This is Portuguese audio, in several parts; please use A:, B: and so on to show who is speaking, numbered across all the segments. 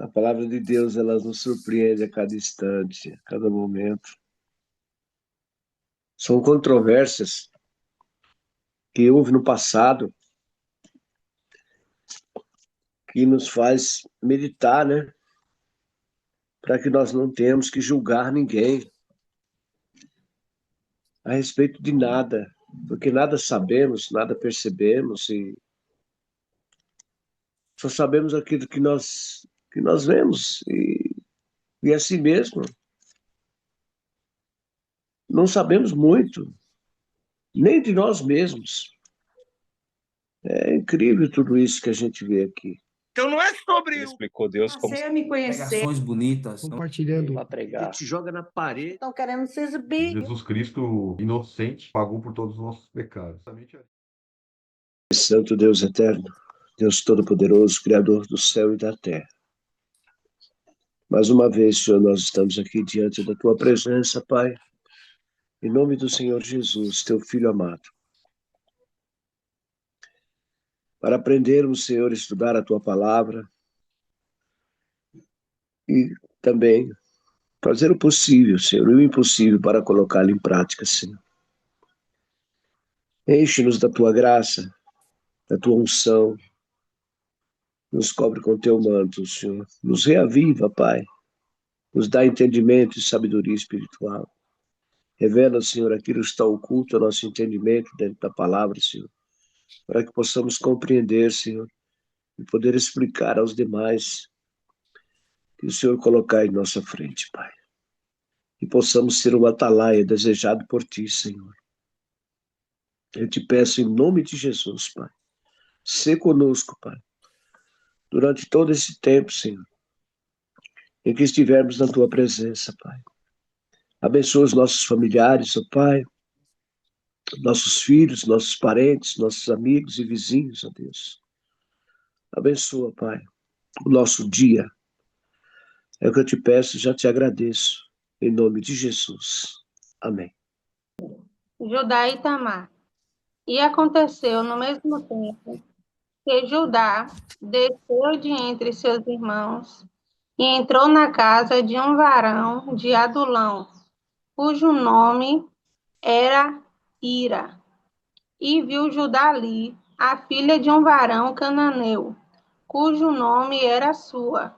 A: A palavra de Deus, ela nos surpreende a cada instante, a cada momento. São controvérsias que houve no passado que nos faz meditar, né? Para que nós não tenhamos que julgar ninguém a respeito de nada, porque nada sabemos, nada percebemos e só sabemos aquilo que nós vemos e assim mesmo não sabemos muito, nem de nós mesmos. É incrível tudo isso que a gente vê aqui.
B: Então não é sobre
C: Ele explicou Deus como
D: Passei a me conhecer.
E: Pregações bonitas.
F: compartilhando.
A: Para pregar. Te joga na parede.
D: Estão querendo se exibir.
G: Jesus Cristo, inocente, pagou por todos os nossos pecados.
A: Santo Deus eterno, Deus Todo-Poderoso, Criador do céu e da terra. Mais uma vez, Senhor, nós estamos aqui diante da Tua presença, Pai, em nome do Senhor Jesus, Teu Filho amado, para aprendermos, Senhor, estudar a Tua palavra e também fazer o possível, Senhor, e o impossível para colocá-la em prática, Senhor. Enche-nos da Tua graça, da Tua unção, nos cobre com Teu manto, Senhor, nos reaviva, Pai, nos dá entendimento e sabedoria espiritual. Revela, Senhor, aquilo que está oculto ao nosso entendimento dentro da palavra, Senhor, para que possamos compreender, Senhor, e poder explicar aos demais que o Senhor colocar em nossa frente, Pai. E possamos ser um atalaia desejado por Ti, Senhor. Eu te peço em nome de Jesus, Pai. Sê conosco, Pai, durante todo esse tempo, Senhor, em que estivermos na Tua presença, Pai. Abençoa os nossos familiares, ó Pai, nossos filhos, nossos parentes, nossos amigos e vizinhos, ó Deus. Abençoa, Pai, o nosso dia. É o que eu te peço e já te agradeço. Em nome de Jesus. Amém.
H: Judá e Tamar. E aconteceu no mesmo tempo que Judá desceu de entre seus irmãos e entrou na casa de um varão de Adulão, cujo nome era Ira. E viu Judá ali a filha de um varão cananeu, cujo nome era Sua,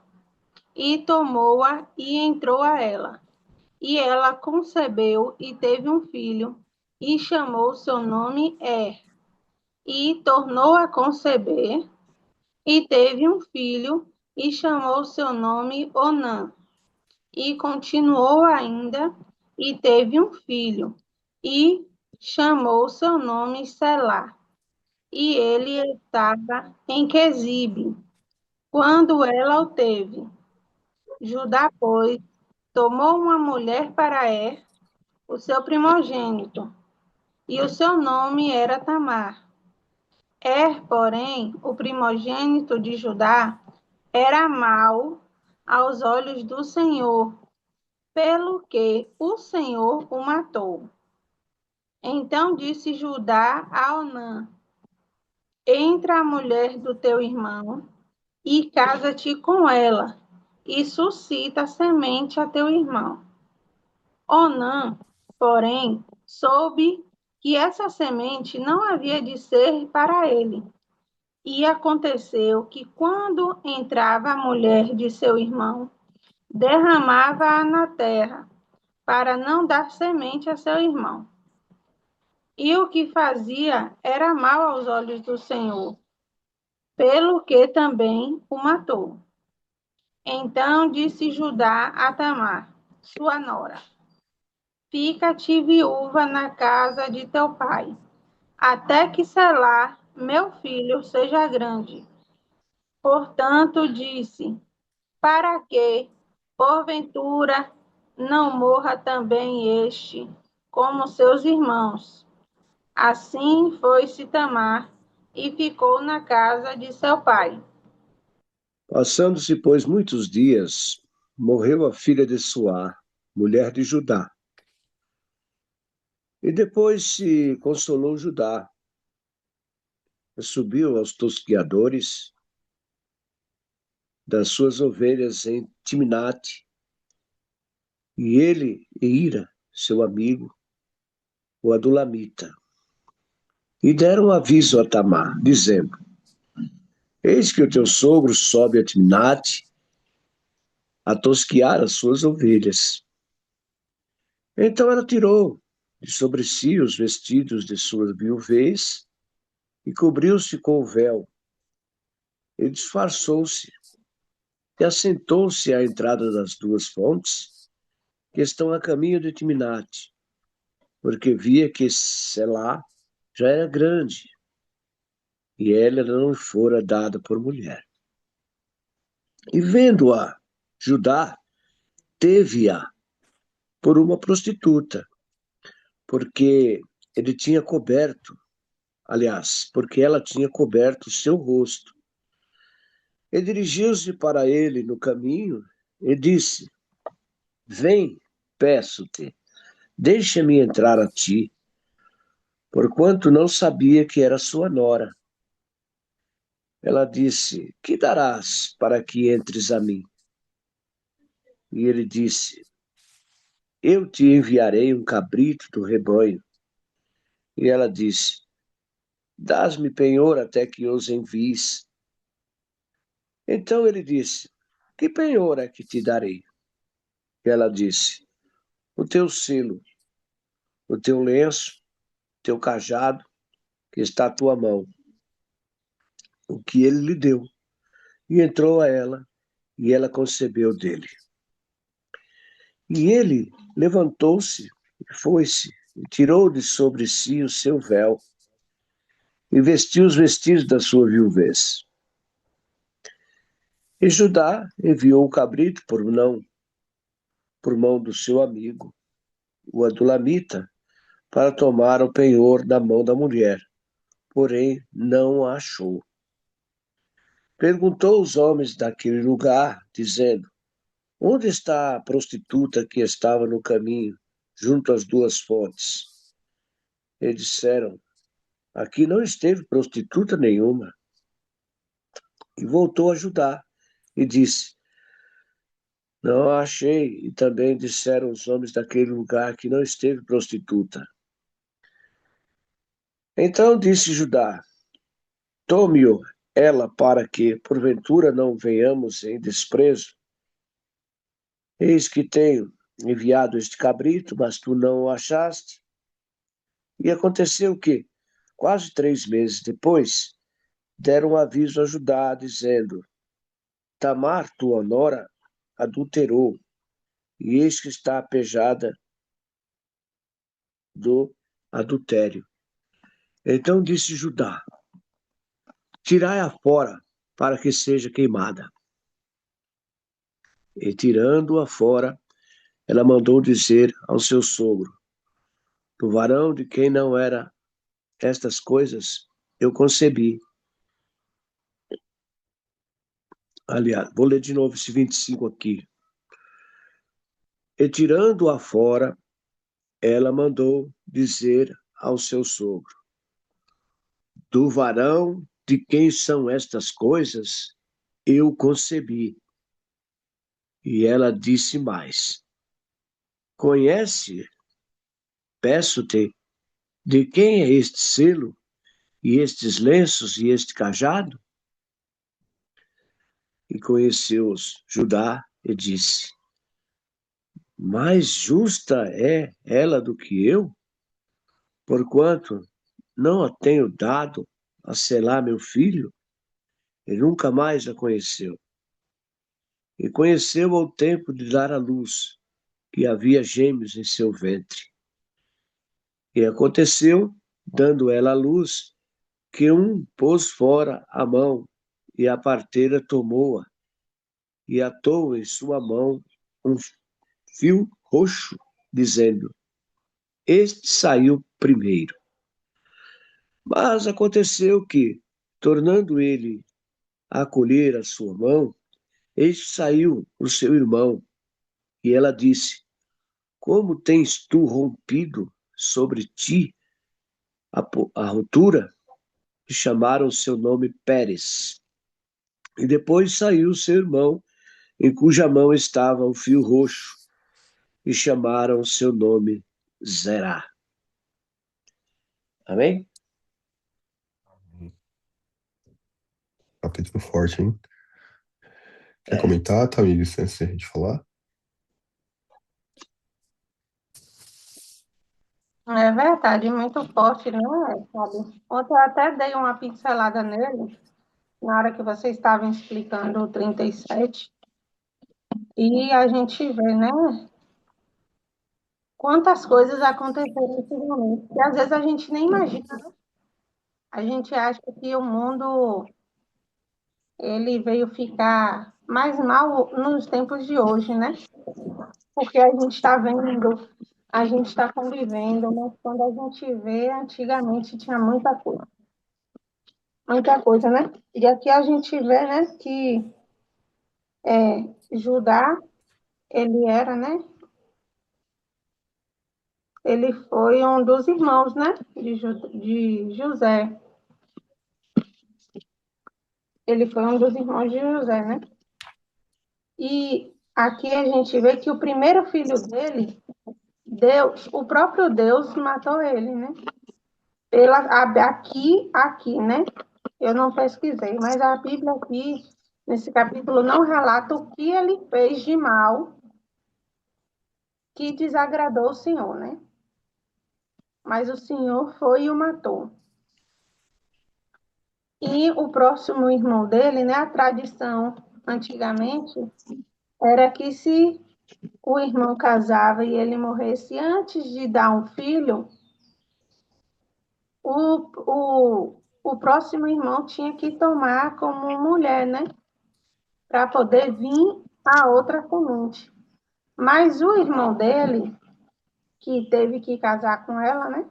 H: e tomou-a e entrou a ela. E ela concebeu e teve um filho, e chamou seu nome E tornou a conceber, e teve um filho, e chamou seu nome Onã. E continuou ainda, e teve um filho, e chamou seu nome Selá. E ele estava em Quezibe, quando ela o teve. Judá, pois, tomou uma mulher para o seu primogênito, e o seu nome era Tamar. Porém, o primogênito de Judá, era mau aos olhos do Senhor, pelo que o Senhor o matou. Então disse Judá a Onã: entra a mulher do teu irmão e casa-te com ela, e suscita semente a teu irmão. Onã, porém, soube que essa semente não havia de ser para ele. E aconteceu que, quando entrava a mulher de seu irmão, derramava-a na terra, para não dar semente a seu irmão. E o que fazia era mal aos olhos do Senhor, pelo que também o matou. Então disse Judá a Tamar, sua nora: fica-te viúva na casa de teu pai, até que Selá, meu filho, seja grande. Portanto, disse: para que, porventura, não morra também este, como seus irmãos. Assim foi-se Tamar e ficou na casa de seu pai.
A: Passando-se, pois, muitos dias, morreu a filha de Suá, mulher de Judá. E depois se consolou Judá. Subiu aos tosquiadores das suas ovelhas em Timnate, e ele e Ira, seu amigo, o Adulamita, e deram aviso a Tamar, dizendo: Eis que o teu sogro sobe a Timnate a tosquiar as suas ovelhas. Então ela tirou de sobre si os vestidos de sua viuvez e cobriu-se com o véu, e disfarçou-se, e assentou-se à entrada das duas fontes, que estão a caminho de Timnate, porque via que Selá já era grande, e ela não fora dada por mulher. E vendo-a, Judá teve-a por uma prostituta, porque ele tinha coberto, aliás, porque ela tinha coberto o seu rosto. E dirigiu-se para ele no caminho e disse: Vem, peço-te, deixa-me entrar a ti, porquanto não sabia que era sua nora. Ela disse: Que darás para que entres a mim? E ele disse: Eu te enviarei um cabrito do rebanho. E ela disse: Dás-me penhor até que os envies. Então ele disse: Que penhor é que te darei? E ela disse: O teu selo, o teu lenço, teu cajado, que está à tua mão. O que ele lhe deu. E entrou a ela, e ela concebeu dele. E ele levantou-se e foi-se, e tirou de sobre si o seu véu, e vestiu os vestidos da sua viuvez. E Judá enviou o cabrito por mão do seu amigo, o Adulamita, para tomar o penhor da mão da mulher, porém não a achou. Perguntou os homens daquele lugar, dizendo: Onde está a prostituta que estava no caminho, junto às duas fontes? E disseram: Aqui não esteve prostituta nenhuma. E voltou a Judá e disse: Não a achei. E também disseram os homens daquele lugar que não esteve prostituta. Então disse Judá: Tome-o ela para que, porventura, não venhamos em desprezo. Eis que tenho enviado este cabrito, mas tu não o achaste. E aconteceu que, quase 3 meses depois, deram aviso a Judá, dizendo: Tamar, tua nora, adulterou, e eis que está apejada do adultério. Então disse Judá: Tirai-a fora, para que seja queimada. E tirando-a fora, ela mandou dizer ao seu sogro: Do varão de quem não era estas coisas, eu concebi. Aliás, vou ler de novo esse 25 aqui. E tirando-a fora, ela mandou dizer ao seu sogro: Do varão de quem são estas coisas, eu concebi. E ela disse mais: Conhece, peço-te, de quem é este selo, e estes lenços, e este cajado? E conheceu-os Judá e disse: Mais justa é ela do que eu, porquanto não a tenho dado a selar meu filho, e nunca mais a conheceu. E conheceu ao tempo de dar à luz, que havia gêmeos em seu ventre. E aconteceu, dando ela à luz, que um pôs fora a mão, e a parteira tomou-a, e atou em sua mão um fio roxo, dizendo: Este saiu primeiro. Mas aconteceu que, tornando ele a colher a sua mão, eis que saiu o seu irmão, e ela disse: Como tens tu rompido sobre ti a rotura? E chamaram seu nome Pérez. E depois saiu seu irmão, em cuja mão estava o fio roxo, e chamaram seu nome Zerá. Amém?
B: Capítulo forte, hein? Quer
A: É.
B: comentar, Tamires, antes de a gente falar?
H: É verdade, muito forte, não é, sabe? Ontem eu até dei uma pincelada nele, na hora que você estava explicando o 37, e a gente vê, né, quantas coisas aconteceram nesse momento, que às vezes a gente nem imagina, né? A gente acha que o mundo, ele veio ficar mais mal nos tempos de hoje, né? Porque a gente está vendo, a gente está convivendo, mas quando a gente vê, antigamente tinha muita coisa, né? E aqui a gente vê, né, que Judá, ele era, né? Ele foi um dos irmãos, né, de José. Ele foi um dos irmãos de José, né? E aqui a gente vê que o primeiro filho dele, Deus, o próprio Deus matou ele, né? Aqui, né? Eu não pesquisei, mas a Bíblia aqui, nesse capítulo, não relata o que ele fez de mal que desagradou o Senhor, né? Mas o Senhor foi e o matou. E o próximo irmão dele, né? A tradição antigamente era que se o irmão casava e ele morresse antes de dar um filho, o próximo irmão tinha que tomar como mulher, né? Para poder vir a outra semente. Mas o irmão dele, que teve que casar com ela, né?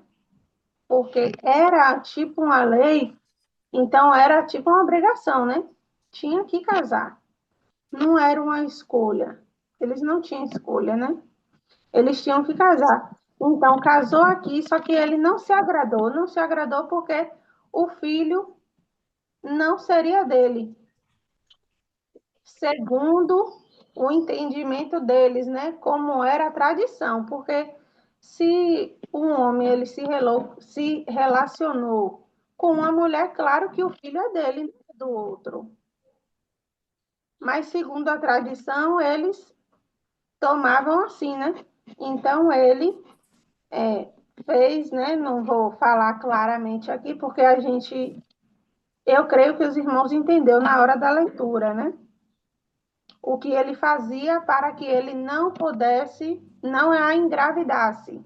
H: Porque era tipo uma lei, então era tipo uma obrigação, né? Tinha que casar. Não era uma escolha. Eles não tinham escolha, né? Eles tinham que casar. Então, casou aqui, só que ele não se agradou. Não se agradou porque o filho não seria dele, segundo o entendimento deles, né? Como era a tradição. Porque se um homem ele se relacionou com uma mulher, claro que o filho é dele, não é do outro. Mas, segundo a tradição, eles tomavam assim, né? Então, ele fez, né? Não vou falar claramente aqui, porque eu creio que os irmãos entenderam na hora da leitura, né? O que ele fazia para que ele não pudesse, não a engravidasse,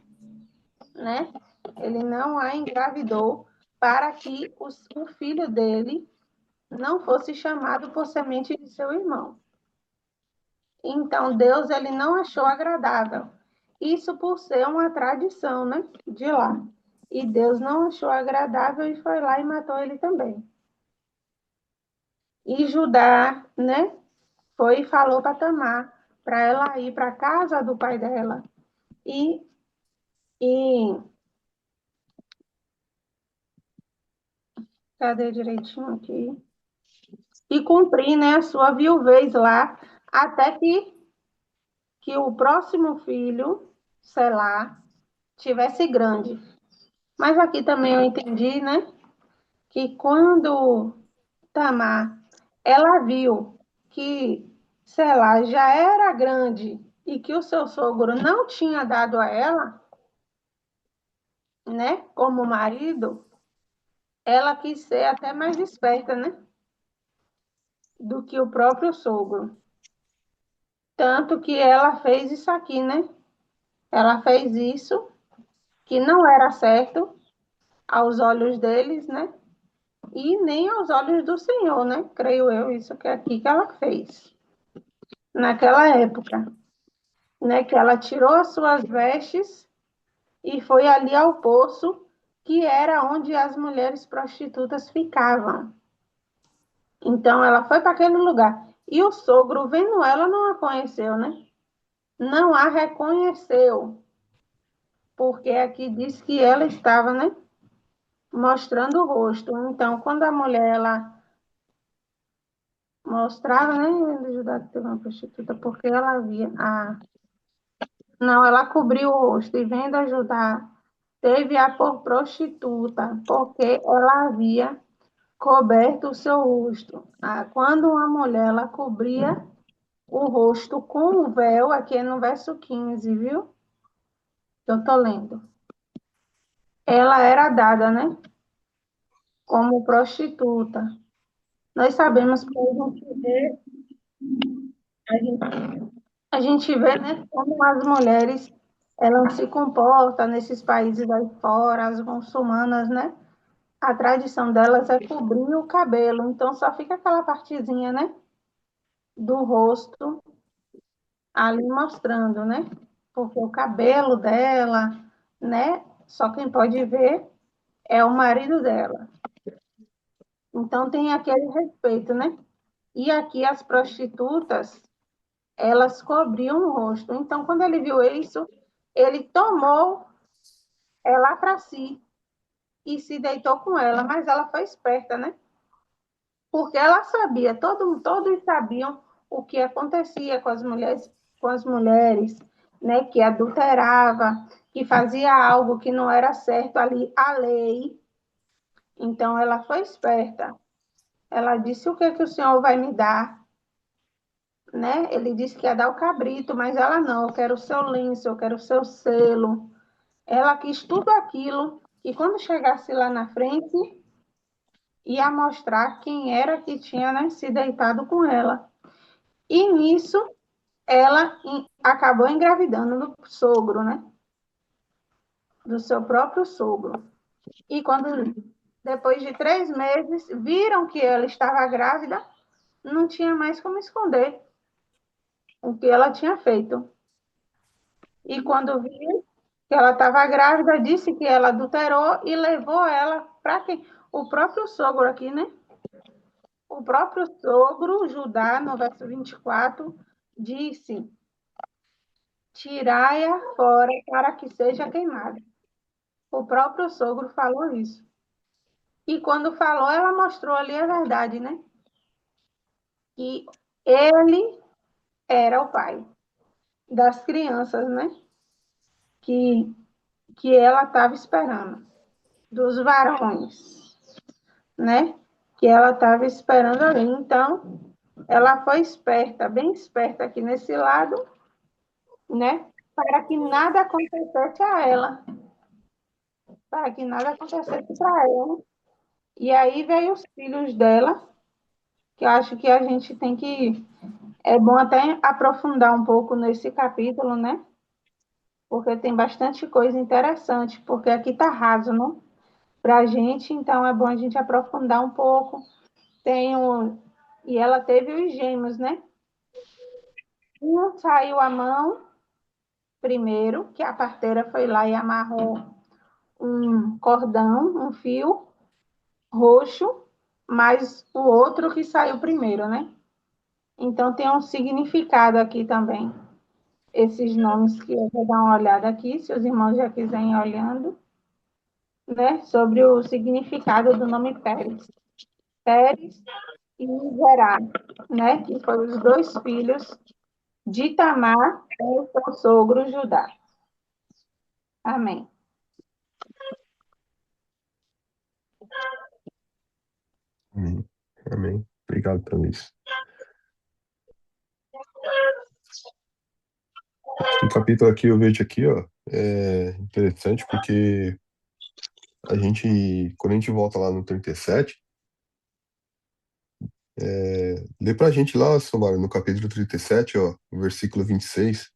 H: né? Ele não a engravidou para que o filho dele não fosse chamado por semente de seu irmão. Então, Deus ele não achou agradável. Isso por ser uma tradição, né? De lá. E Deus não achou agradável e foi lá e matou ele também. E Judá, né? Foi e falou para Tamar, para ela ir para a casa do pai dela e, e cadê direitinho aqui? E cumprir, né, a sua viuvez lá, até que o próximo filho, sei lá, tivesse grande. Mas aqui também eu entendi, né, que quando Tamar, ela viu que, sei lá, já era grande e que o seu sogro não tinha dado a ela, né, como marido, ela quis ser até mais esperta, né, do que o próprio sogro. Tanto que ela fez isso aqui, né? Ela fez isso, que não era certo aos olhos deles, né? E nem aos olhos do Senhor, né? Creio eu, isso que é aqui que ela fez. Naquela época, né? Que ela tirou as suas vestes e foi ali ao poço, que era onde as mulheres prostitutas ficavam. Então, ela foi para aquele lugar. E o sogro, vendo ela, não a conheceu, né? Não a reconheceu. Porque aqui diz que ela estava, né? Mostrando o rosto. Então, quando a mulher, ela mostrava, né, de Judá que teve uma prostituta, porque ela via. Não, ela cobriu o rosto, e vendo a Judá, teve-a por prostituta, porque ela havia coberto o seu rosto. Quando uma mulher ela cobria o rosto com o véu, aqui é no verso 15, viu? Eu tô lendo. Ela era dada, né, como prostituta. Nós sabemos que a gente vê, né, como as mulheres elas se comportam nesses países aí fora, as muçulmanas, né? A tradição delas é cobrir o cabelo, então só fica aquela partezinha, né, do rosto ali mostrando, né? Porque o cabelo dela, né, só quem pode ver é o marido dela. Então tem aquele respeito, né? E aqui as prostitutas, elas cobriam o rosto. Então, quando ele viu isso, ele tomou ela para si e se deitou com ela, mas ela foi esperta, né? Porque ela sabia, todos sabiam o que acontecia com as mulheres, né? Que adulterava, que fazia algo que não era certo ali, a lei. Então, ela foi esperta. Ela disse: o que que o senhor vai me dar? Né? Ele disse que ia dar o cabrito, mas ela não, eu quero o seu lenço, eu quero o seu selo. Ela quis tudo aquilo, e quando chegasse lá na frente, ia mostrar quem era que tinha, né, se deitado com ela. E nisso, ela acabou engravidando do sogro, né? Do seu próprio sogro. E quando, depois de 3 meses, viram que ela estava grávida, não tinha mais como esconder o que ela tinha feito. E quando viu que ela estava grávida, disse que ela adulterou e levou ela para quem? O próprio sogro aqui, né? O próprio sogro, Judá, no verso 24, disse: tirai-a fora para que seja queimada. O próprio sogro falou isso. E quando falou, ela mostrou ali a verdade, né? Que ele era o pai das crianças, né? Que ela estava esperando, dos varões, né? Que ela estava esperando ali. Então, ela foi esperta, bem esperta aqui nesse lado, né? Para que nada acontecesse a ela. Para que nada acontecesse para ela. E aí veio os filhos dela, que eu acho que a gente tem que. É bom até aprofundar um pouco nesse capítulo, né? Porque tem bastante coisa interessante, porque aqui está raso, né? Para a gente, então é bom a gente aprofundar um pouco. E ela teve os gêmeos, né? Um saiu a mão primeiro, que a parteira foi lá e amarrou um cordão, um fio roxo, mas o outro que saiu primeiro, né? Então tem um significado aqui também. Esses nomes que eu vou dar uma olhada aqui, se os irmãos já quiserem ir olhando, né? Sobre o significado do nome Pérez. Pérez e Zerá, né? Que foram os dois filhos de Tamar e o seu sogro Judá. Amém.
B: Amém. Amém. Obrigado, Thaís. Esse capítulo aqui, eu vejo aqui, ó, é interessante porque quando a gente volta lá no 37, lê pra gente lá, Somário, no capítulo 37, ó, o versículo 26.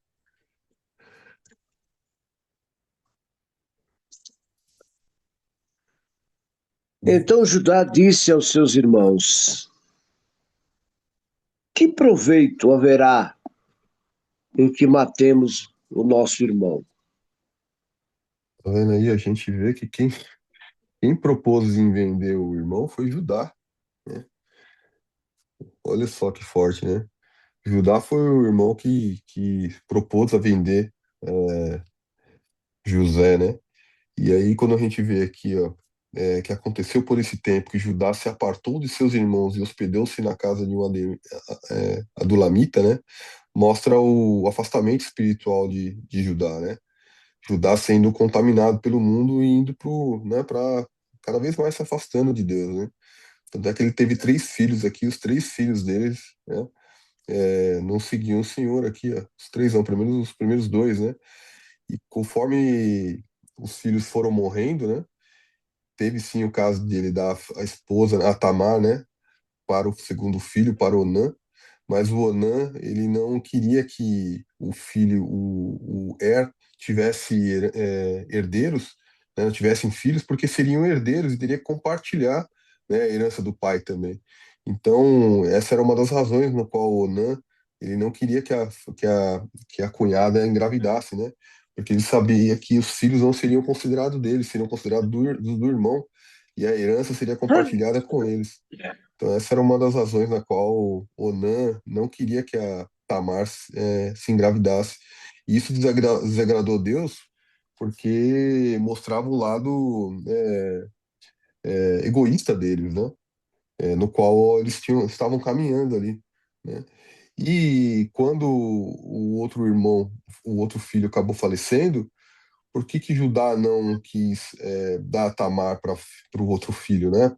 A: Então Judá disse aos seus irmãos: que proveito haverá em que matemos o nosso irmão?
B: Tá vendo aí? A gente vê que quem propôs em vender o irmão foi Judá, né? Olha só que forte, né? Judá foi o irmão que propôs a vender José, né? E aí, quando a gente vê aqui, ó, que aconteceu por esse tempo, que Judá se apartou de seus irmãos e hospedou-se na casa de um adulamita, né? Mostra o afastamento espiritual de Judá, né? Judá sendo contaminado pelo mundo e indo para cada vez mais se afastando de Deus, né? Tanto é que ele teve três filhos aqui, os três filhos deles, né? Não seguiam o Senhor aqui, ó. Os três não, pelo menos os primeiros dois, né? E conforme os filhos foram morrendo, né? Teve sim o caso dele dar a esposa, a Tamar, né? Para o segundo filho, para Onã, mas o Onan, ele não queria que o filho, o Er, tivesse herdeiros, né, não tivessem filhos, porque seriam herdeiros e teria que compartilhar, né, a herança do pai também. Então, essa era uma das razões na qual o Onan, ele não queria que a cunhada engravidasse, né? Porque ele sabia que os filhos não seriam considerados dele, seriam considerados do irmão, e a herança seria compartilhada com eles. Então, essa era uma das razões na qual Onan não queria que a Tamar se engravidasse. E isso desagradou a Deus, porque mostrava o lado egoísta deles, né? No qual eles estavam caminhando ali, né? E quando o outro irmão, o outro filho acabou falecendo, por que Judá não quis dar a Tamar para o outro filho, né?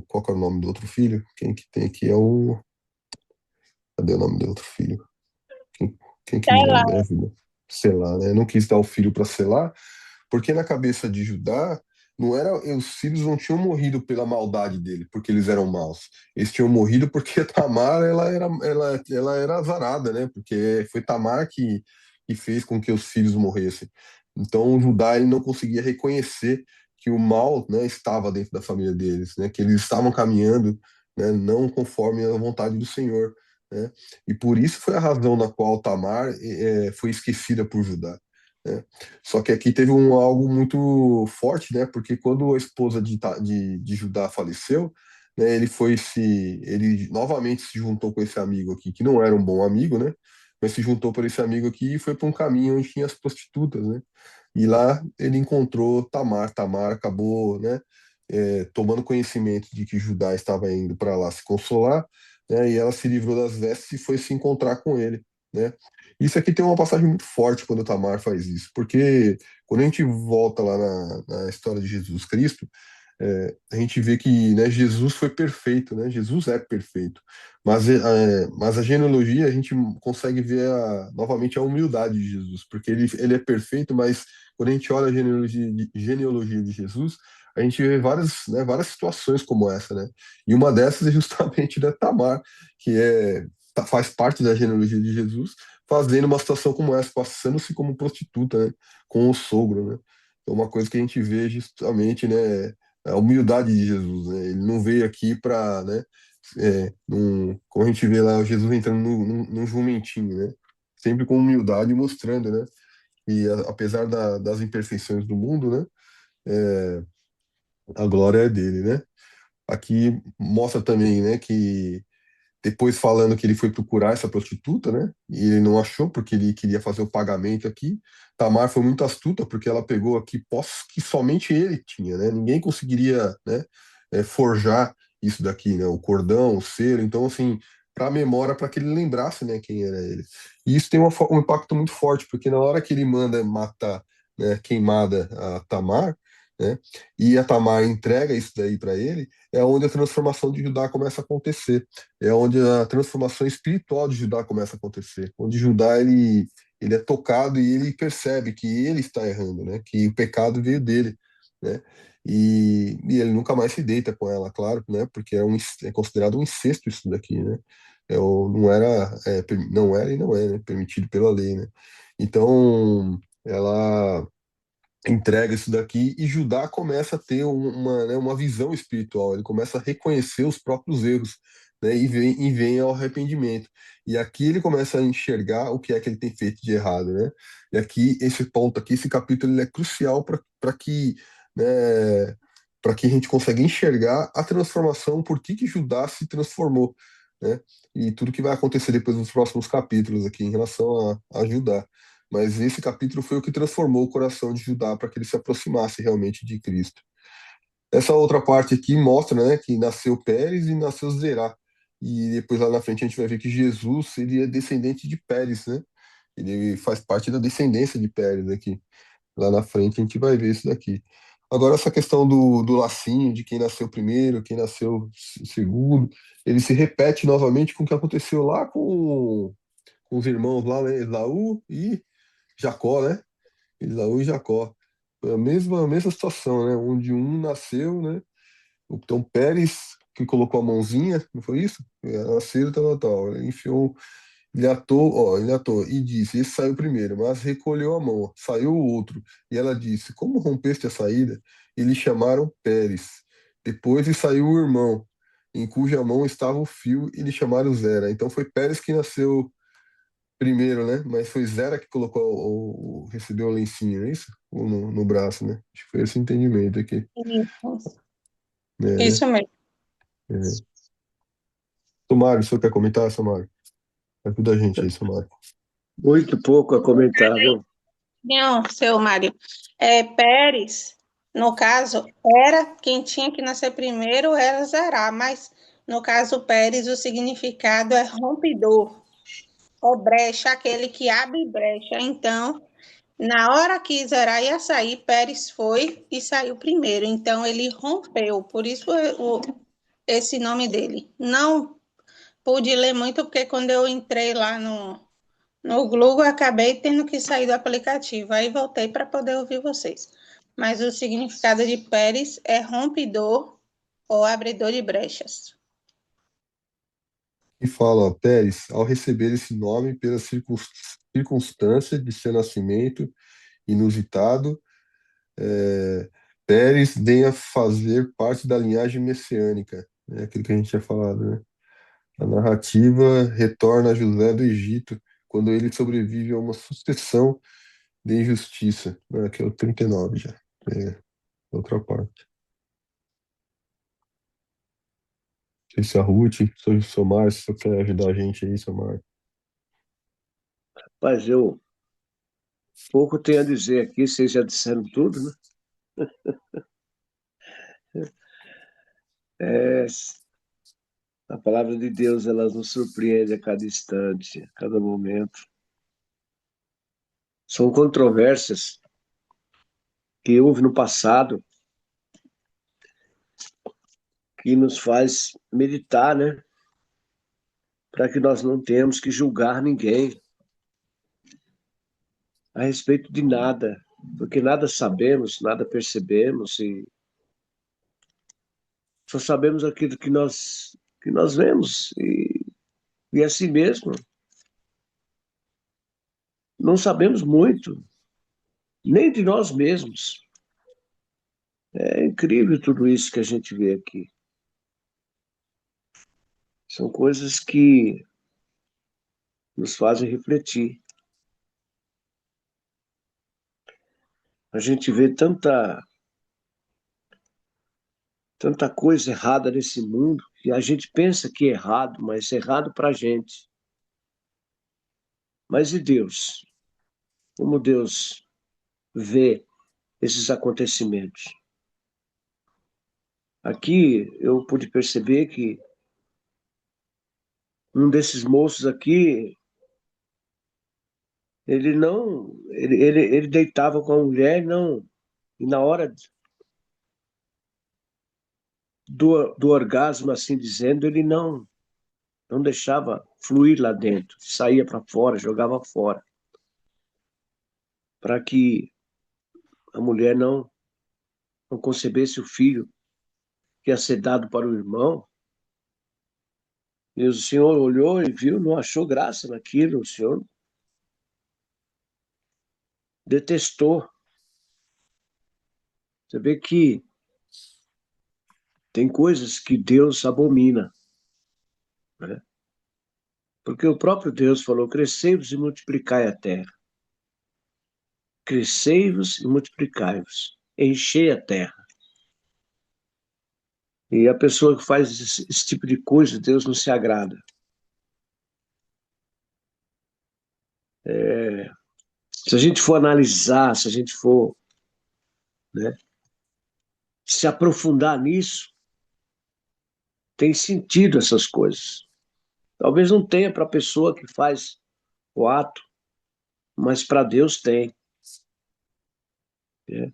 B: Qual que é o nome do outro filho? Quem que tem aqui é o... Cadê o nome do outro filho? Quem, quem que me
H: Ela,
B: ajuda? Selá, né? Não quis dar o filho para Selá, porque na cabeça de Judá, não era, os filhos não tinham morrido pela maldade dele, porque eles eram maus. Eles tinham morrido porque Tamar, ela era azarada, né? Porque foi Tamar que fez com que os filhos morressem. Então, Judá, ele não conseguia reconhecer que o mal, né, estava dentro da família deles, né? Que eles estavam caminhando, né, não conforme a vontade do Senhor, né? E por isso foi a razão na qual Tamar foi esquecida por Judá, né? Só que aqui teve algo muito forte, né? Porque quando a esposa de Judá faleceu, né, ele novamente se juntou com esse amigo aqui, que não era um bom amigo, né? Mas se juntou por esse amigo aqui e foi para um caminho onde tinha as prostitutas, né? E lá ele encontrou Tamar. Tamar acabou, né, tomando conhecimento de que Judá estava indo para lá se consolar, né? E ela se livrou das vestes e foi se encontrar com ele, né? Isso aqui tem uma passagem muito forte quando o Tamar faz isso, porque quando a gente volta lá na história de Jesus Cristo, a gente vê que, né, Jesus foi perfeito, né? Jesus é perfeito, mas a genealogia a gente consegue ver novamente a humildade de Jesus, porque ele é perfeito, mas quando a gente olha a genealogia de Jesus, a gente vê várias situações como essa, né? E uma dessas é justamente da Tamar, que faz parte da genealogia de Jesus, fazendo uma situação como essa, passando-se como prostituta, né, com o sogro, né? Então, uma coisa que a gente vê justamente, né, a humildade de Jesus, né? Ele não veio aqui para, né, como a gente vê lá, Jesus entrando num jumentinho, né? Sempre com humildade, mostrando, né? E apesar das imperfeições do mundo, né, a glória é dele, né? Aqui mostra também, né, que depois falando que ele foi procurar essa prostituta, né? E ele não achou porque ele queria fazer o pagamento aqui. Tamar foi muito astuta porque ela pegou aqui posses que somente ele tinha, né? Ninguém conseguiria, né, forjar isso daqui, né? O cordão, o cero. Então, assim, para a memória, para que ele lembrasse, né, quem era ele. E isso tem um impacto muito forte porque na hora que ele manda matar, né, queimada a Tamar, né? E a Tamar entrega isso daí para ele, é onde a transformação de Judá começa a acontecer, é onde a transformação espiritual de Judá começa a acontecer, onde Judá ele é tocado e ele percebe que ele está errando, né? Que o pecado veio dele, né? E ele nunca mais se deita com ela, claro, né? Porque é considerado um incesto isso daqui, né? Não era e não é, né, permitido pela lei, né? Então ela entrega isso daqui e Judá começa a ter uma visão espiritual, ele começa a reconhecer os próprios erros, né, e vem ao arrependimento. E aqui ele começa a enxergar o que é que ele tem feito de errado, né? E aqui, esse ponto aqui, esse capítulo, ele é crucial né, para que a gente consiga enxergar a transformação, por que Judá se transformou, né? E tudo que vai acontecer depois nos próximos capítulos aqui em relação a Judá. Mas esse capítulo foi o que transformou o coração de Judá para que ele se aproximasse realmente de Cristo. Essa outra parte aqui mostra, né, que nasceu Pérez e nasceu Zerá. E depois lá na frente a gente vai ver que Jesus ele é descendente de Pérez, né? Ele faz parte da descendência de Pérez aqui. Lá na frente a gente vai ver isso daqui. Agora, essa questão do lacinho, de quem nasceu primeiro, quem nasceu segundo, ele se repete novamente com o que aconteceu lá com os irmãos lá, né? Esaú e Jacó, né? Esaú e Jacó. Foi a mesma situação, né? Onde um nasceu, né? Então Pérez, que colocou a mãozinha, não foi isso? Nasceu, tal, tal, tal. Ele enfiou, ele atou e disse: esse saiu primeiro, mas recolheu a mão, saiu o outro. E ela disse: como rompeste a saída? E lhe chamaram Pérez. Depois lhe saiu o irmão, em cuja mão estava o fio, e lhe chamaram Zera. Então foi Pérez que nasceu primeiro, né? Mas foi Zera que colocou recebeu o lencinho, é isso? Ou no braço, né? Acho que foi esse entendimento aqui.
H: Isso,
B: Né?
H: isso mesmo.
B: É. Somário, o senhor quer comentar, Somário? Ajuda a gente aí, Somário.
A: Muito pouco a comentar, viu?
H: Não, seu Mário. Pérez, no caso, era quem tinha que nascer primeiro era Zerá, mas no caso Pérez, o significado é rompedor, ou brecha, aquele que abre brecha. Então, na hora que Zerá ia sair, Pérez foi e saiu primeiro. Então, ele rompeu, por isso esse nome dele. Não pude ler muito, porque quando eu entrei lá no Google, eu acabei tendo que sair do aplicativo. Aí voltei para poder ouvir vocês. Mas o significado de Pérez é rompedor ou abridor de brechas.
B: E fala, ó, Pérez, ao receber esse nome pela circunstância de seu nascimento inusitado, é, Pérez venha fazer parte da linhagem messiânica, né? Aquilo que a gente tinha falado, né? A narrativa retorna a José do Egito, quando ele sobrevive a uma sucessão de injustiça, né? Que é o 39 já, é outra parte. Não sei se a Ruth, se o seu Márcio, se você quer ajudar a gente aí, seu Márcio.
A: Mas eu pouco tenho a dizer aqui, vocês já disseram tudo, né? É, a palavra de Deus, ela nos surpreende a cada instante, a cada momento. São controvérsias que houve no passado que nos faz meditar, né? Para que nós não tenhamos que julgar ninguém a respeito de nada, porque nada sabemos, nada percebemos e só sabemos aquilo que nós vemos e assim mesmo. Não sabemos muito, nem de nós mesmos. É incrível tudo isso que a gente vê aqui. São coisas que nos fazem refletir. A gente vê tanta coisa errada nesse mundo e a gente pensa que é errado, mas é errado para a gente. Mas e Deus? Como Deus vê esses acontecimentos? Aqui eu pude perceber que um desses moços aqui, ele deitava com a mulher, não, e na hora do orgasmo, assim dizendo, ele não deixava fluir lá dentro, saía para fora, jogava fora, para que a mulher não concebesse o filho que ia ser dado para o irmão. E o senhor olhou e viu, não achou graça naquilo, o senhor detestou. Você vê que tem coisas que Deus abomina, né? Porque o próprio Deus falou: crescei-vos e multiplicai a terra. Crescei-vos e multiplicai-vos. Enchei a terra. E a pessoa que faz esse tipo de coisa, Deus não se agrada. Se a gente for analisar, se a gente for, né, se aprofundar nisso, tem sentido essas coisas. Talvez não tenha para a pessoa que faz o ato, mas para Deus tem. É,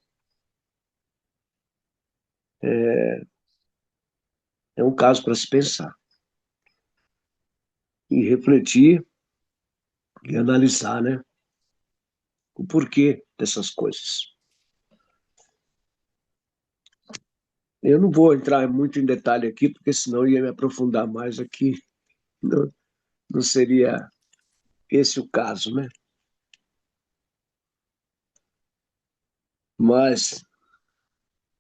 A: é, é um caso para se pensar e refletir e analisar, né, o porquê dessas coisas. Eu não vou entrar muito em detalhe aqui, porque senão ia me aprofundar mais aqui. Não, não seria esse o caso, né? Mas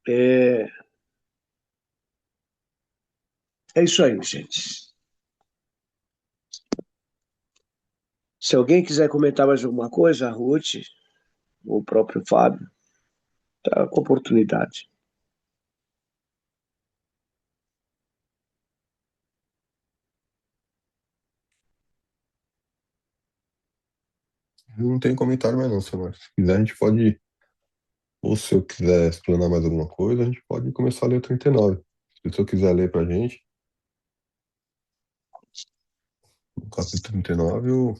A: é, é isso aí, gente. Se alguém quiser comentar mais alguma coisa, a Ruth, ou o próprio Fábio, tá com oportunidade.
B: Eu não tenho comentário mais não, senhor. Se quiser, a gente pode, ou se eu quiser explanar mais alguma coisa, a gente pode começar a ler o 39. Se o senhor quiser ler pra gente, o capítulo 39, eu não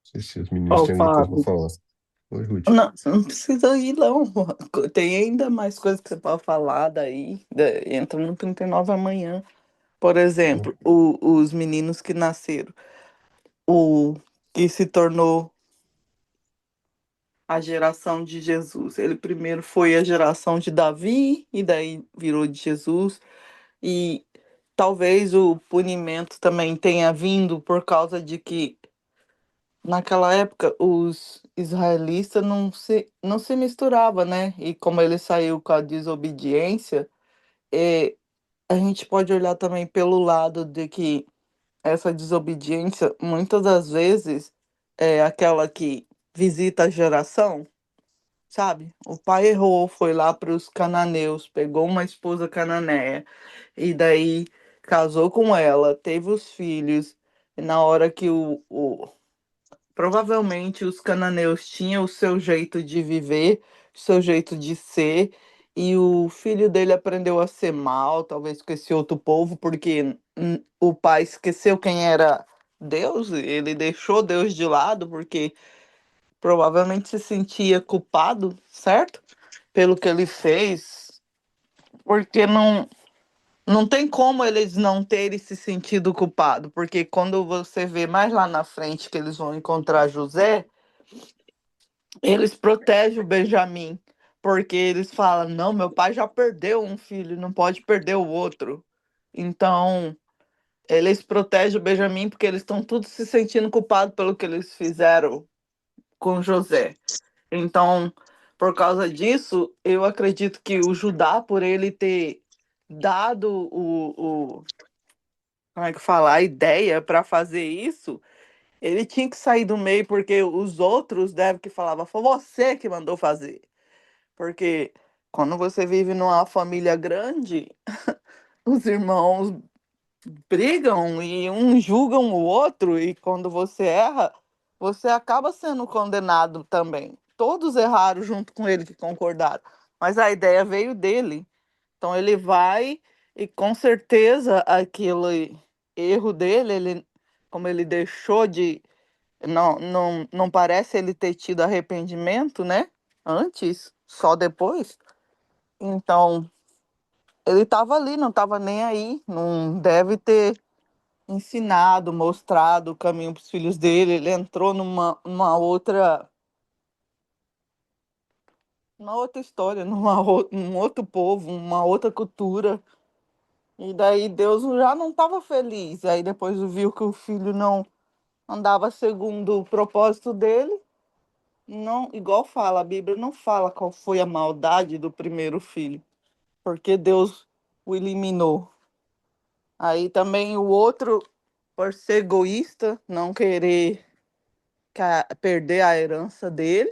B: sei se os meninos
D: Ó,
B: têm alguma coisa pra
D: Fábio.
B: falar. Oi, Ruth.
D: Não, não precisa ir, não. Tem ainda mais coisas que você pode falar daí. Entra no 39 amanhã. Por exemplo, os meninos que nasceram. O que se tornou a geração de Jesus. Ele primeiro foi a geração de Davi, e daí virou de Jesus. E talvez o punimento também tenha vindo por causa de que naquela época os israelitas não se misturava, né? E como ele saiu com a desobediência, a gente pode olhar também pelo lado de que essa desobediência, muitas das vezes, é aquela que visita a geração, sabe? O pai errou, foi lá para os cananeus, pegou uma esposa cananeia, e daí casou com ela, teve os filhos, e na hora que provavelmente os cananeus tinham o seu jeito de viver, o seu jeito de ser, e o filho dele aprendeu a ser mal, talvez com esse outro povo, porque o pai esqueceu quem era Deus, ele deixou Deus de lado, porque provavelmente se sentia culpado, certo? Pelo que ele fez, porque não tem como eles não terem se sentido culpado, porque quando você vê mais lá na frente que eles vão encontrar José, eles protegem o Benjamim, porque eles falam: não, meu pai já perdeu um filho, não pode perder o outro. Então, eles protegem o Benjamim porque eles estão todos se sentindo culpados pelo que eles fizeram com José. Então, por causa disso, eu acredito que o Judá, por ele ter dado como é que fala, a ideia para fazer isso, ele tinha que sair do meio, porque os outros devem que falavam, foi você que mandou fazer. Porque quando você vive numa família grande, os irmãos brigam e um julgam o outro, e quando você erra, você acaba sendo condenado também. Todos erraram junto com ele que concordaram, mas a ideia veio dele. Então ele vai e com certeza aquele erro dele, como ele deixou de. Não parece ele ter tido arrependimento, né? Antes, só depois. Então, ele estava ali, não estava nem aí, não deve ter ensinado, mostrado o caminho para os filhos dele. Ele entrou numa outra história, num outro povo, uma outra cultura. E daí Deus já não estava feliz. Aí depois viu que o filho não andava segundo o propósito dele. Não, igual fala, a Bíblia não fala qual foi a maldade do primeiro filho, porque Deus o eliminou. Aí também o outro, por ser egoísta, não querer perder a herança dele,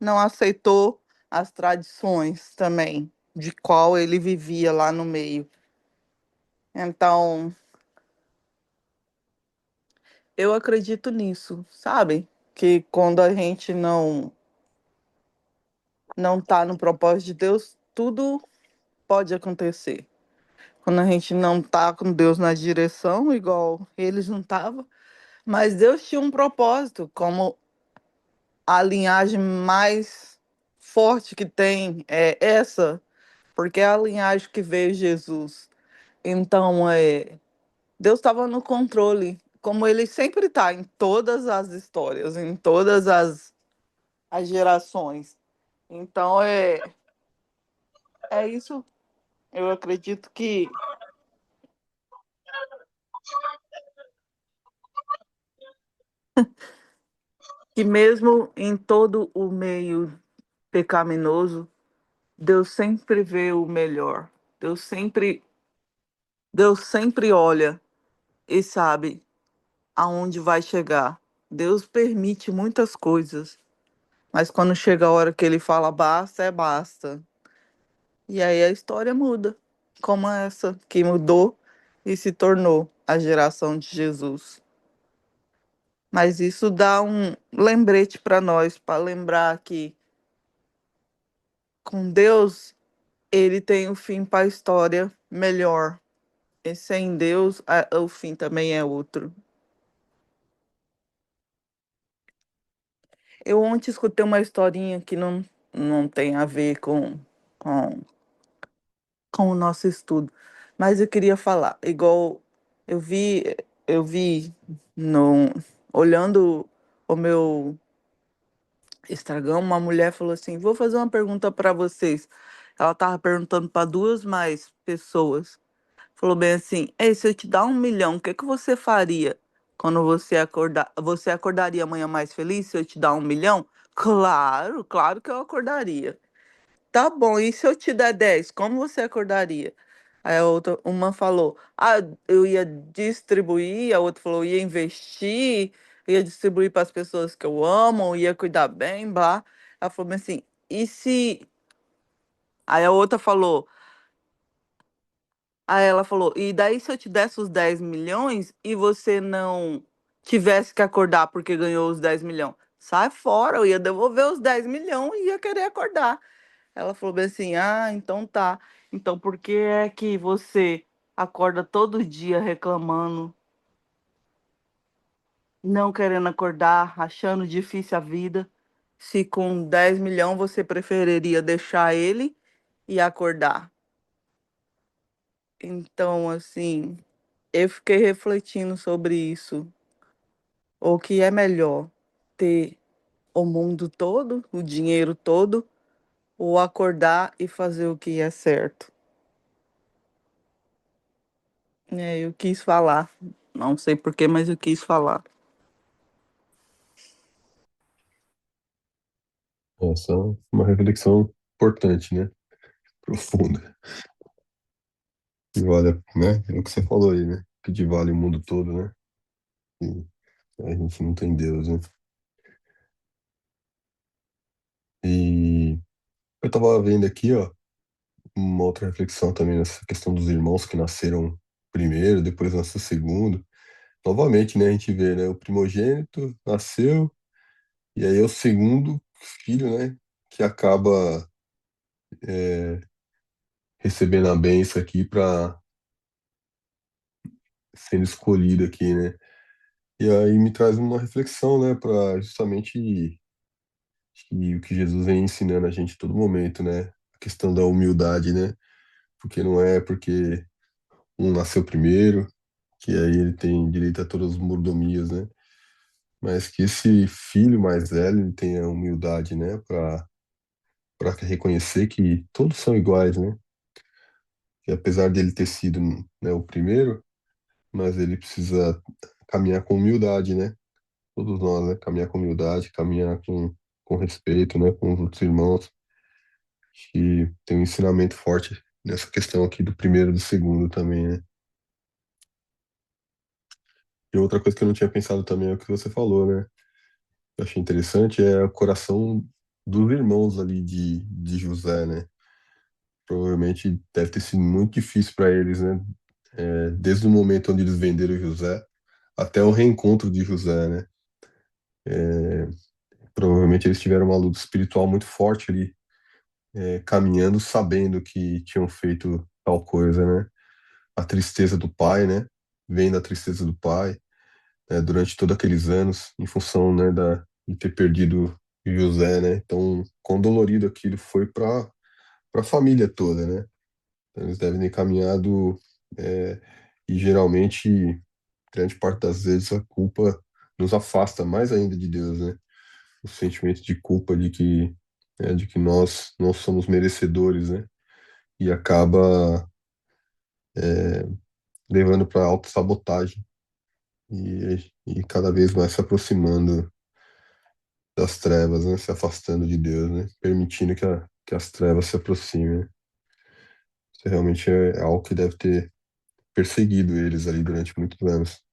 D: não aceitou as tradições também, de qual ele vivia lá no meio. Então, eu acredito nisso, sabe? Que quando a gente não não tá no propósito de Deus, tudo pode acontecer. Quando a gente não tá com Deus na direção, igual eles não estavam, mas Deus tinha um propósito, como a linhagem mais forte que tem é essa, porque é a linhagem que veio Jesus. Então, Deus estava no controle, como ele sempre está em todas as histórias, em todas as gerações. Então, é isso. Eu acredito que mesmo em todo o meio pecaminoso, Deus sempre vê o melhor. Deus sempre, Deus sempre olha e sabe aonde vai chegar. Deus permite muitas coisas, mas quando chega a hora que ele fala basta, é basta. E aí a história muda, como essa que mudou e se tornou a geração de Jesus. Mas isso dá um lembrete para nós, para lembrar que com Deus ele tem o fim para a história melhor. E sem Deus, o fim também é outro. Eu ontem escutei uma historinha que não tem a ver com, com o nosso estudo, mas eu queria falar, igual eu vi, eu vi no, olhando o meu Instagram, uma mulher falou assim: vou fazer uma pergunta para vocês. Ela estava perguntando para duas mais pessoas. Falou bem assim: ei, se eu te dar 1 milhão, o que que você faria quando você acordar? Você acordaria amanhã mais feliz se eu te dar 1 milhão? Claro, claro que eu acordaria. Tá bom, e se eu te der 10, como você acordaria? Aí a outra, uma falou: ah, eu ia distribuir, a outra falou: ia investir, ia distribuir para as pessoas que eu amo, ia cuidar bem, blá. Ela falou bem assim: e se. Aí a outra falou. Aí ela falou: e daí se eu te desse os 10 milhões e você não tivesse que acordar porque ganhou os 10 milhões? Sai fora, eu ia devolver os 10 milhões e ia querer acordar. Ela falou bem assim: ah, então tá. Então por que é que você acorda todo dia reclamando, não querendo acordar, achando difícil a vida, se com 10 milhões você preferiria deixar ele e acordar? Então, assim, eu fiquei refletindo sobre isso. O que é melhor, ter o mundo todo, o dinheiro todo, ou acordar e fazer o que é certo? Eu quis falar. Não sei porquê, mas eu quis falar.
B: Essa é uma reflexão importante, né? Profunda. E olha, né? É o que você falou aí, né? Que vale o mundo todo, né? E a gente não tem Deus, né? E eu tava vendo aqui, ó, uma outra reflexão também nessa questão dos irmãos que nasceram primeiro, depois nasceu segundo. Novamente, né? A gente vê, né? O primogênito nasceu, e aí é o segundo filho, né? Que acaba recebendo a bênção aqui para sendo escolhido aqui, né? E aí me traz uma reflexão, né, para justamente o que Jesus vem ensinando a gente a todo momento, né? A questão da humildade, né? Porque não é porque um nasceu primeiro que aí ele tem direito a todas as mordomias, né? Mas que esse filho mais velho ele tenha humildade, né, para reconhecer que todos são iguais, né? Que apesar dele ter sido, né, o primeiro, mas ele precisa caminhar com humildade, né? Todos nós, né? Caminhar com humildade, caminhar com respeito, né? Com os outros irmãos, que tem um ensinamento forte nessa questão aqui do primeiro e do segundo também, né? E outra coisa que eu não tinha pensado também é o que você falou, né? Eu achei interessante é o coração dos irmãos ali de José, né? Provavelmente deve ter sido muito difícil para eles, né? Desde o momento onde eles venderam José até o reencontro de José, né? Provavelmente eles tiveram uma luta espiritual muito forte ali caminhando sabendo que tinham feito tal coisa, né? A tristeza do pai, né? Vendo a tristeza do pai, durante todos aqueles anos, em função, né, de ter perdido José, né? Então, quão dolorido aquilo foi para a família toda, né? Então, eles devem ter caminhado, é, e geralmente, grande parte das vezes, a culpa nos afasta mais ainda de Deus, né? O sentimento de culpa de que nós não somos merecedores, né? E acaba levando para autossabotagem e cada vez mais se aproximando das trevas, né? Se afastando de Deus, né? Permitindo que as trevas se aproximem, né? Isso realmente é algo que deve ter perseguido eles ali durante muitos anos.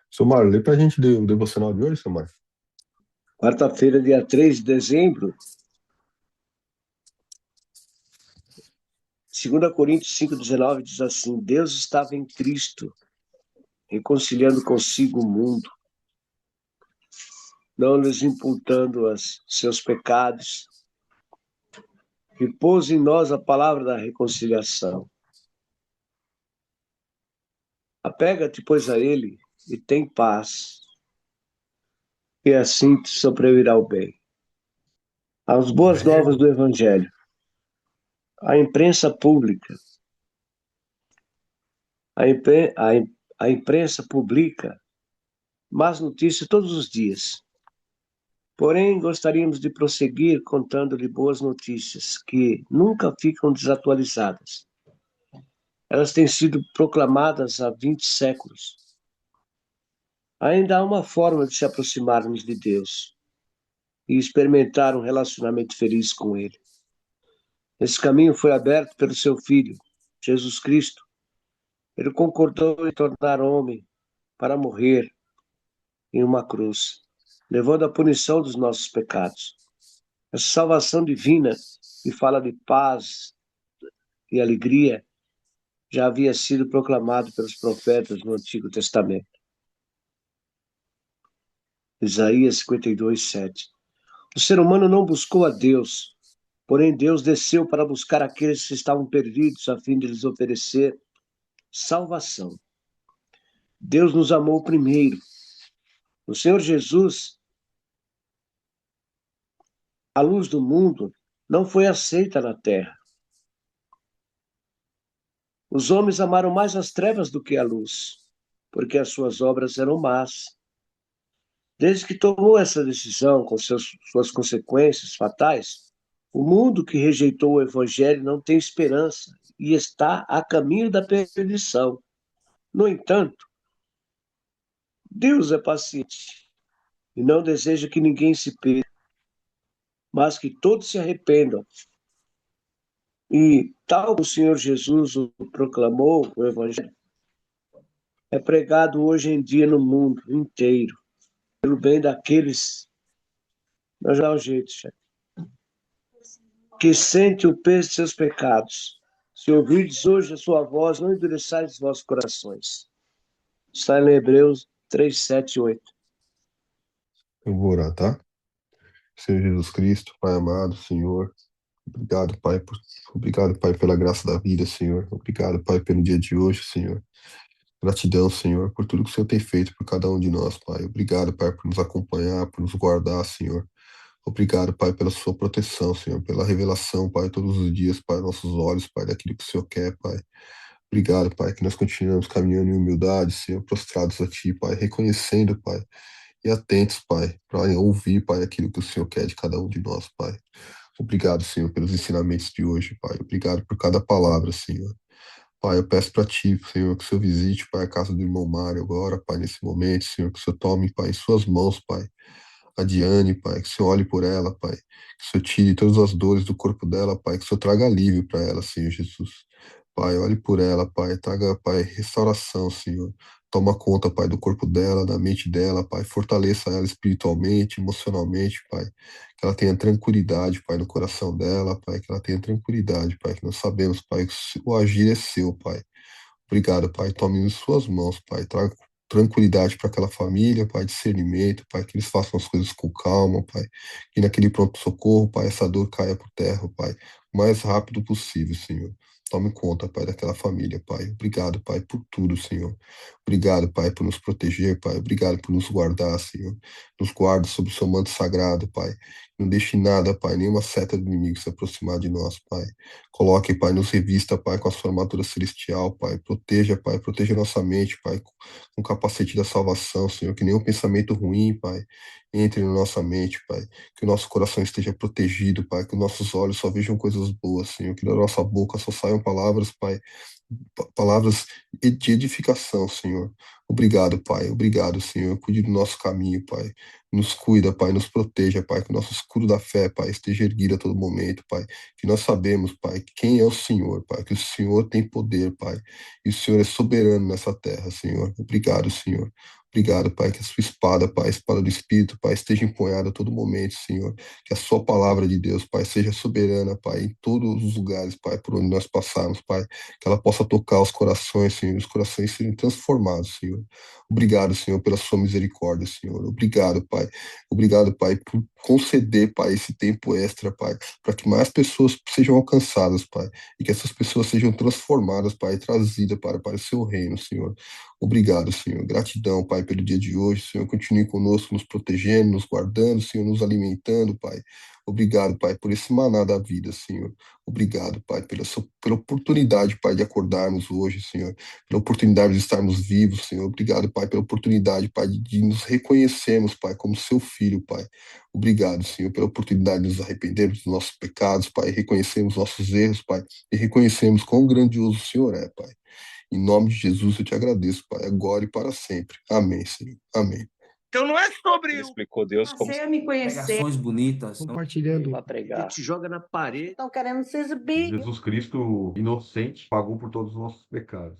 B: Seu Mário, lê pra gente o devocional de hoje, seu Mário.
A: Quarta-feira, dia 3 de dezembro, 2 Coríntios 5,19 diz assim: Deus estava em Cristo, reconciliando consigo o mundo, não lhes imputando os seus pecados, e pôs em nós a palavra da reconciliação. Apega-te, pois, a ele e tem paz, e assim te sobrevirá o bem. As boas novas do Evangelho. A imprensa pública. A imprensa publica más notícias todos os dias. Porém, gostaríamos de prosseguir contando-lhe boas notícias, que nunca ficam desatualizadas. Elas têm sido proclamadas há 20 séculos. Ainda há uma forma de se aproximarmos de Deus e experimentar um relacionamento feliz com Ele. Esse caminho foi aberto pelo seu Filho, Jesus Cristo. Ele concordou em tornar homem para morrer em uma cruz, levando a punição dos nossos pecados. Essa salvação divina, que fala de paz e alegria, já havia sido proclamado pelos profetas no Antigo Testamento. Isaías 52:7. O ser humano não buscou a Deus, porém Deus desceu para buscar aqueles que estavam perdidos, a fim de lhes oferecer salvação. Deus nos amou primeiro. O Senhor Jesus, a luz do mundo, não foi aceita na terra. Os homens amaram mais as trevas do que a luz, porque as suas obras eram más. Desde que tomou essa decisão, com suas consequências fatais, o mundo que rejeitou o Evangelho não tem esperança e está a caminho da perdição. No entanto, Deus é paciente e não deseja que ninguém se perca, mas que todos se arrependam. E tal como o Senhor Jesus o proclamou, o Evangelho é pregado hoje em dia no mundo inteiro, pelo bem daqueles, mas dá um jeito, chefe, que sente o peso de seus pecados. Se ouvirdes hoje a sua voz, não endureçais os vossos corações. Está em Hebreus 3, 7 e 8.
B: Eu vou orar, tá? Senhor Jesus Cristo, Pai amado, Senhor, obrigado, Pai, pela graça da vida, Senhor. Obrigado, Pai, pelo dia de hoje, Senhor. Gratidão, Senhor, por tudo que o Senhor tem feito por cada um de nós, Pai. Obrigado, Pai, por nos acompanhar, por nos guardar, Senhor. Obrigado, Pai, pela sua proteção, Senhor, pela revelação, Pai, todos os dias, Pai, nossos olhos, Pai, daquilo que o Senhor quer, Pai. Obrigado, Pai, que nós continuamos caminhando em humildade, Senhor, prostrados a Ti, Pai, reconhecendo, Pai, e atentos, Pai, para ouvir, Pai, aquilo que o Senhor quer de cada um de nós, Pai. Obrigado, Senhor, pelos ensinamentos de hoje, Pai. Obrigado por cada palavra, Senhor. Pai, eu peço para Ti, Senhor, que o Senhor visite, Pai, a casa do irmão Mário agora, Pai, nesse momento, Senhor, que o Senhor tome, Pai, em suas mãos, Pai, a Diane, Pai, que o Senhor olhe por ela, Pai, que o Senhor tire todas as dores do corpo dela, Pai, que o Senhor traga alívio para ela, Senhor Jesus. Pai, olhe por ela, Pai, traga, Pai, restauração, Senhor. Toma conta, Pai, do corpo dela, da mente dela, Pai, fortaleça ela espiritualmente, emocionalmente, Pai, que ela tenha tranquilidade, Pai, no coração dela, Pai, que ela tenha tranquilidade, Pai, que nós sabemos, Pai, que o agir é seu, Pai. Obrigado, Pai, tome em suas mãos, Pai, traga tranquilidade para aquela família, Pai, discernimento, Pai, que eles façam as coisas com calma, Pai, que naquele pronto-socorro, Pai, essa dor caia por terra, Pai, o mais rápido possível, Senhor. Tome conta, Pai, daquela família, Pai. Obrigado, Pai, por tudo, Senhor. Obrigado, Pai, por nos proteger, Pai. Obrigado por nos guardar, Senhor. Nos guarda sob o seu manto sagrado, Pai. Não deixe nada, Pai, nenhuma seta do inimigo se aproximar de nós, Pai. Coloque, Pai, nos revista, Pai, com a sua armadura celestial, Pai. Proteja, Pai, proteja nossa mente, Pai, com o capacete da salvação, Senhor. Que nenhum pensamento ruim, Pai, entre na nossa mente, Pai. Que o nosso coração esteja protegido, Pai. Que os nossos olhos só vejam coisas boas, Senhor. Que da nossa boca só saiam palavras, Pai, palavras de edificação, Senhor. Obrigado, Pai. Obrigado, Senhor. Cuide do nosso caminho, Pai. Nos cuida, Pai. Nos proteja, Pai. Que o nosso escudo da fé, Pai, esteja erguido a todo momento, Pai. Que nós sabemos, Pai, quem é o Senhor, Pai. Que o Senhor tem poder, Pai. E o Senhor é soberano nessa terra, Senhor. Obrigado, Senhor. Obrigado, Pai, que a sua espada, Pai, a espada do Espírito, Pai, esteja empunhada a todo momento, Senhor. Que a sua palavra de Deus, Pai, seja soberana, Pai, em todos os lugares, Pai, por onde nós passarmos, Pai. Que ela possa tocar os corações, Senhor, os corações serem transformados, Senhor. Obrigado, Senhor, pela sua misericórdia, Senhor. Obrigado, Pai. Obrigado, Pai, por conceder, Pai, esse tempo extra, Pai, para que mais pessoas sejam alcançadas, Pai, e que essas pessoas sejam transformadas, Pai, trazidas para o seu reino, Senhor. Obrigado, Senhor. Gratidão, Pai, pelo dia de hoje. Senhor, continue conosco, nos protegendo, nos guardando, Senhor, nos alimentando, Pai. Obrigado, Pai, por esse maná da vida, Senhor. Obrigado, Pai, pela oportunidade, Pai, de acordarmos hoje, Senhor. Pela oportunidade de estarmos vivos, Senhor. Obrigado, Pai, pela oportunidade, Pai, de nos reconhecermos, Pai, como seu filho, Pai. Obrigado, Senhor, pela oportunidade de nos arrependermos dos nossos pecados, Pai, reconhecermos nossos erros, Pai, e reconhecermos quão grandioso o Senhor é, Pai. Em nome de Jesus eu te agradeço, Pai, agora e para sempre. Amém, Senhor. Amém.
C: Então não é sobre
A: Ele explicou Deus como
E: Você me conhecer.
F: Pregações bonitas.
A: ele vai pregar.
C: ele te joga na parede.
E: Estão querendo se exibir.
G: Jesus Cristo, inocente, pagou por todos os nossos pecados.